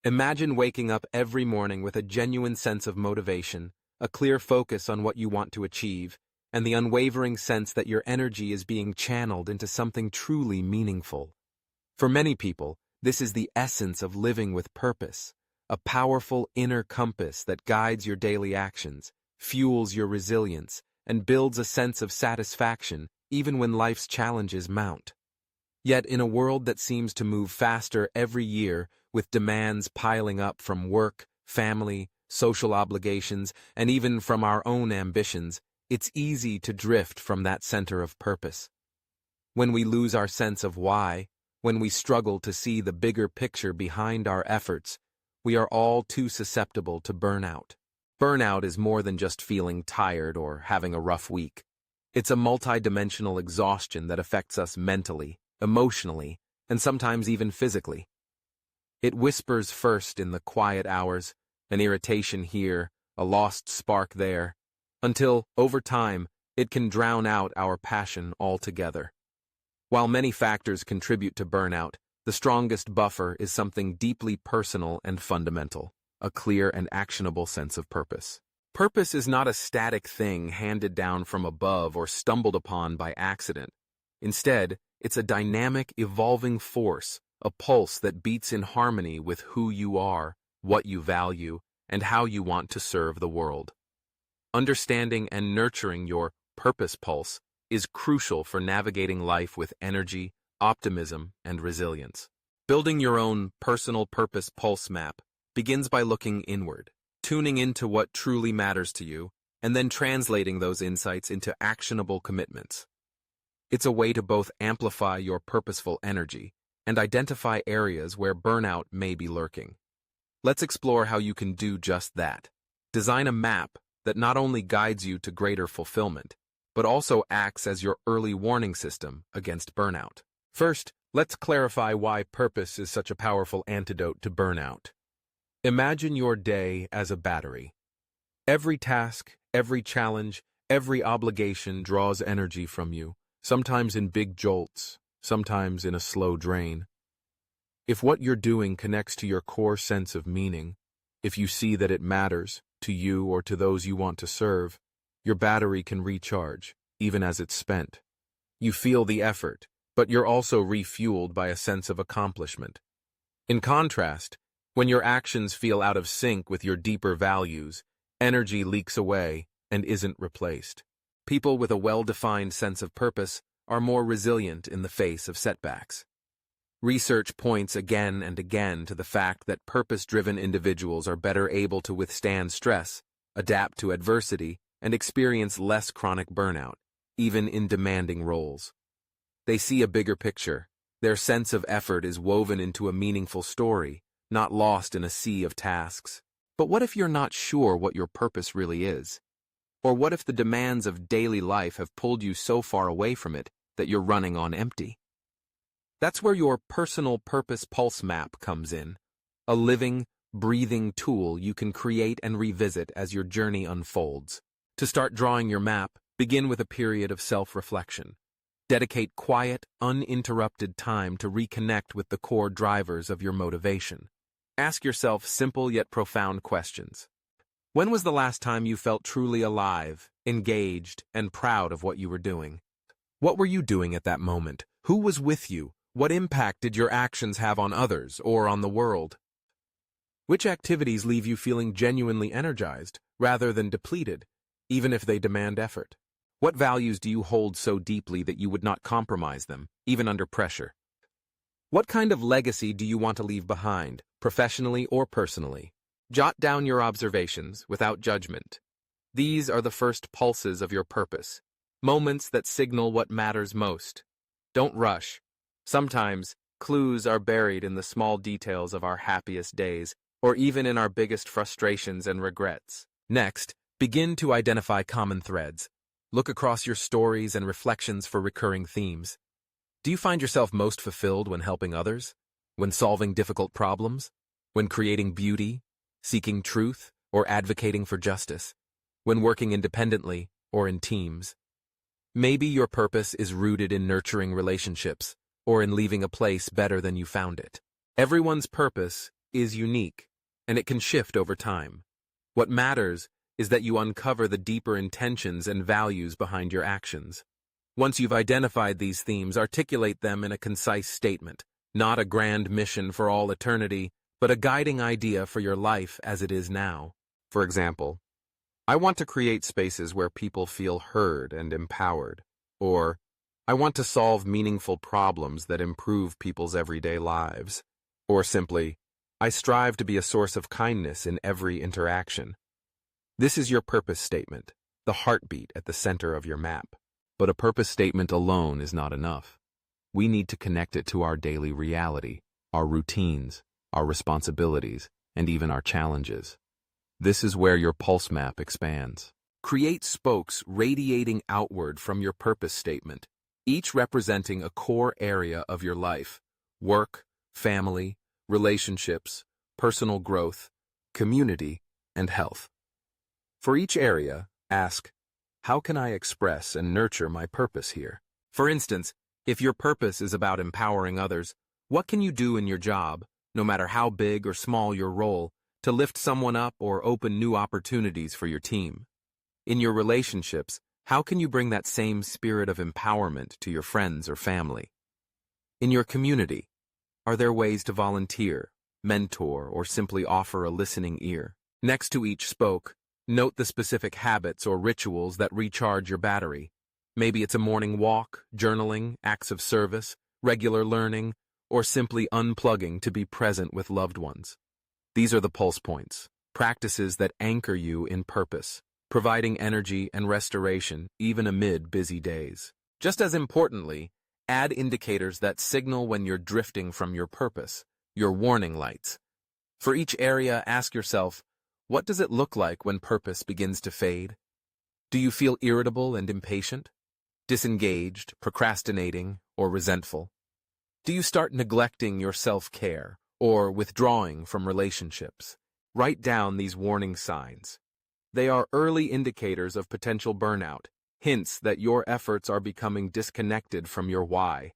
Imagine waking up every morning with a genuine sense of motivation, a clear focus on what you want to achieve, and the unwavering sense that your energy is being channeled into something truly meaningful. For many people, this is the essence of living with purpose, a powerful inner compass that guides your daily actions, fuels your resilience, and builds a sense of satisfaction even when life's challenges mount. Yet in a world that seems to move faster every year, with demands piling up from work, family, social obligations, and even from our own ambitions, it's easy to drift from that center of purpose. When we lose our sense of why, when we struggle to see the bigger picture behind our efforts, we are all too susceptible to burnout. Burnout is more than just feeling tired or having a rough week. It's a multidimensional exhaustion that affects us mentally, emotionally, and sometimes even physically. It whispers first in the quiet hours, an irritation here, a lost spark there, until, over time, it can drown out our passion altogether. While many factors contribute to burnout, the strongest buffer is something deeply personal and fundamental, a clear and actionable sense of purpose. Purpose is not a static thing handed down from above or stumbled upon by accident. Instead, it's a dynamic, evolving force, a pulse that beats in harmony with who you are, what you value, and how you want to serve the world. Understanding and nurturing your purpose pulse is crucial for navigating life with energy, optimism, and resilience. Building your own personal purpose pulse map begins by looking inward, tuning into what truly matters to you, and then translating those insights into actionable commitments. It's a way to both amplify your purposeful energy and identify areas where burnout may be lurking. Let's explore how you can do just that. Design a map that not only guides you to greater fulfillment, but also acts as your early warning system against burnout. First, let's clarify why purpose is such a powerful antidote to burnout. Imagine your day as a battery. Every task, every challenge, every obligation draws energy from you, sometimes in big jolts, sometimes in a slow drain. If what you're doing connects to your core sense of meaning, if you see that it matters to you or to those you want to serve, your battery can recharge, even as it's spent. You feel the effort, but you're also refueled by a sense of accomplishment. In contrast, when your actions feel out of sync with your deeper values, energy leaks away and isn't replaced. People with a well-defined sense of purpose are more resilient in the face of setbacks. Research points again and again to the fact that purpose-driven individuals are better able to withstand stress, adapt to adversity, and experience less chronic burnout, even in demanding roles. They see a bigger picture. Their sense of effort is woven into a meaningful story, not lost in a sea of tasks. But what if you're not sure what your purpose really is? Or what if the demands of daily life have pulled you so far away from it that you're running on empty? That's where your personal purpose pulse map comes in, a living, breathing tool you can create and revisit as your journey unfolds. To start drawing your map, begin with a period of self-reflection. Dedicate quiet, uninterrupted time to reconnect with the core drivers of your motivation. Ask yourself simple yet profound questions. When was the last time you felt truly alive, engaged, and proud of what you were doing? What were you doing at that moment? Who was with you? What impact did your actions have on others or on the world? Which activities leave you feeling genuinely energized rather than depleted, even if they demand effort? What values do you hold so deeply that you would not compromise them, even under pressure? What kind of legacy do you want to leave behind, professionally or personally? Jot down your observations without judgment. These are the first pulses of your purpose, moments that signal what matters most. Don't rush. Sometimes, clues are buried in the small details of our happiest days, or even in our biggest frustrations and regrets. Next, begin to identify common threads. Look across your stories and reflections for recurring themes. Do you find yourself most fulfilled when helping others? When solving difficult problems? When creating beauty? Seeking truth? Or advocating for justice? When working independently or in teams? Maybe your purpose is rooted in nurturing relationships, or in leaving a place better than you found it. Everyone's purpose is unique, and it can shift over time. What matters is that you uncover the deeper intentions and values behind your actions. Once you've identified these themes, articulate them in a concise statement, not a grand mission for all eternity, but a guiding idea for your life as it is now. For example, I want to create spaces where people feel heard and empowered, or I want to solve meaningful problems that improve people's everyday lives, or simply, I strive to be a source of kindness in every interaction. This is your purpose statement, the heartbeat at the center of your map. But a purpose statement alone is not enough. We need to connect it to our daily reality, our routines, our responsibilities, and even our challenges. This is where your pulse map expands. Create spokes radiating outward from your purpose statement, each representing a core area of your life: work, family, relationships, personal growth, community, and health. For each area, ask, how can I express and nurture my purpose here? For instance, if your purpose is about empowering others, what can you do in your job, no matter how big or small your role, to lift someone up or open new opportunities for your team? In your relationships, how can you bring that same spirit of empowerment to your friends or family? In your community, are there ways to volunteer, mentor, or simply offer a listening ear? Next to each spoke, note the specific habits or rituals that recharge your battery. Maybe it's a morning walk, journaling, acts of service, regular learning, or simply unplugging to be present with loved ones. These are the pulse points, practices that anchor you in purpose, providing energy and restoration even amid busy days. Just as importantly, add indicators that signal when you're drifting from your purpose, your warning lights. For each area, ask yourself, what does it look like when purpose begins to fade? Do you feel irritable and impatient, disengaged, procrastinating, or resentful? Do you start neglecting your self-care or withdrawing from relationships? Write down these warning signs. They are early indicators of potential burnout, hints that your efforts are becoming disconnected from your why.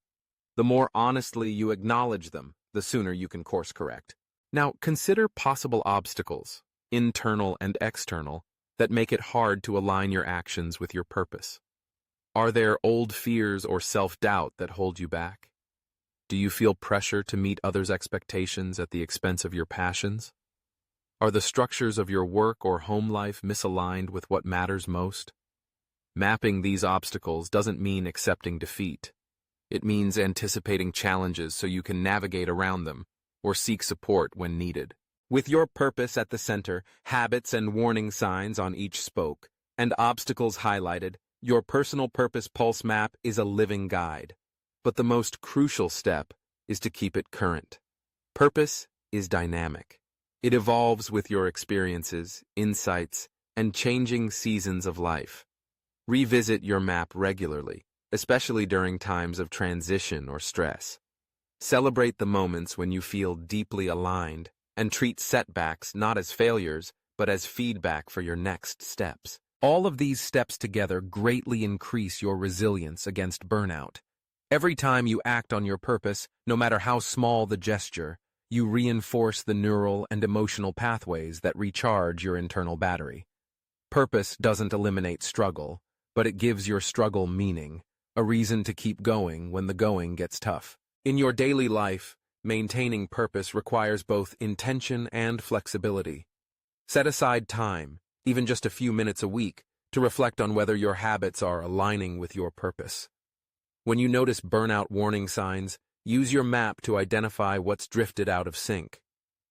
The more honestly you acknowledge them, the sooner you can course correct. Now, consider possible obstacles, internal and external, that make it hard to align your actions with your purpose. Are there old fears or self-doubt that hold you back? Do you feel pressure to meet others' expectations at the expense of your passions? Are the structures of your work or home life misaligned with what matters most? Mapping these obstacles doesn't mean accepting defeat. It means anticipating challenges so you can navigate around them or seek support when needed. With your purpose at the center, habits and warning signs on each spoke, and obstacles highlighted, your personal purpose pulse map is a living guide. But the most crucial step is to keep it current. Purpose is dynamic. It evolves with your experiences, insights, and changing seasons of life. Revisit your map regularly, especially during times of transition or stress. Celebrate the moments when you feel deeply aligned, and treat setbacks not as failures, but as feedback for your next steps. All of these steps together greatly increase your resilience against burnout. Every time you act on your purpose, no matter how small the gesture, you reinforce the neural and emotional pathways that recharge your internal battery. Purpose doesn't eliminate struggle, but it gives your struggle meaning, a reason to keep going when the going gets tough. In your daily life, maintaining purpose requires both intention and flexibility. Set aside time, even just a few minutes a week, to reflect on whether your habits are aligning with your purpose. When you notice burnout warning signs, use your map to identify what's drifted out of sync.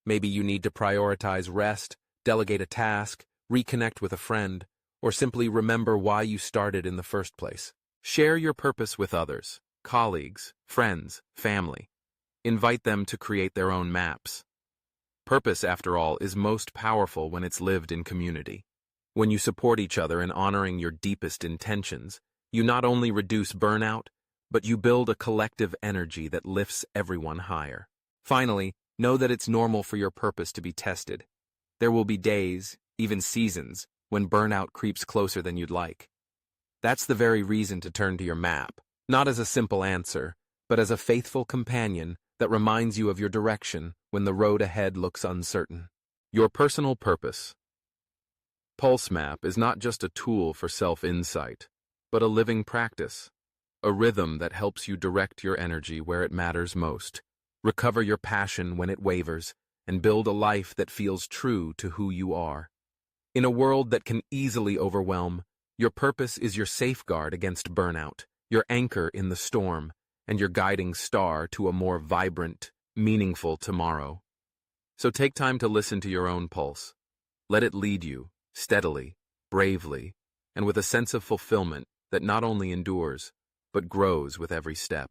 Maybe you need to prioritize rest, delegate a task, reconnect with a friend, or simply remember why you started in the first place. Share your purpose with others, colleagues, friends, family. Invite them to create their own maps. Purpose, after all, is most powerful when it's lived in community. When you support each other in honoring your deepest intentions, you not only reduce burnout, but you build a collective energy that lifts everyone higher. Finally, know that it's normal for your purpose to be tested. There will be days, even seasons, when burnout creeps closer than you'd like. That's the very reason to turn to your map, not as a simple answer, but as a faithful companion that reminds you of your direction when the road ahead looks uncertain. Your personal purpose. Pulse Map is not just a tool for self-insight, but a living practice, a rhythm that helps you direct your energy where it matters most, recover your passion when it wavers, and build a life that feels true to who you are. In a world that can easily overwhelm, your purpose is your safeguard against burnout, your anchor in the storm, and your guiding star to a more vibrant, meaningful tomorrow. So take time to listen to your own pulse. Let it lead you, steadily, bravely, and with a sense of fulfillment that not only endures, but grows with every step.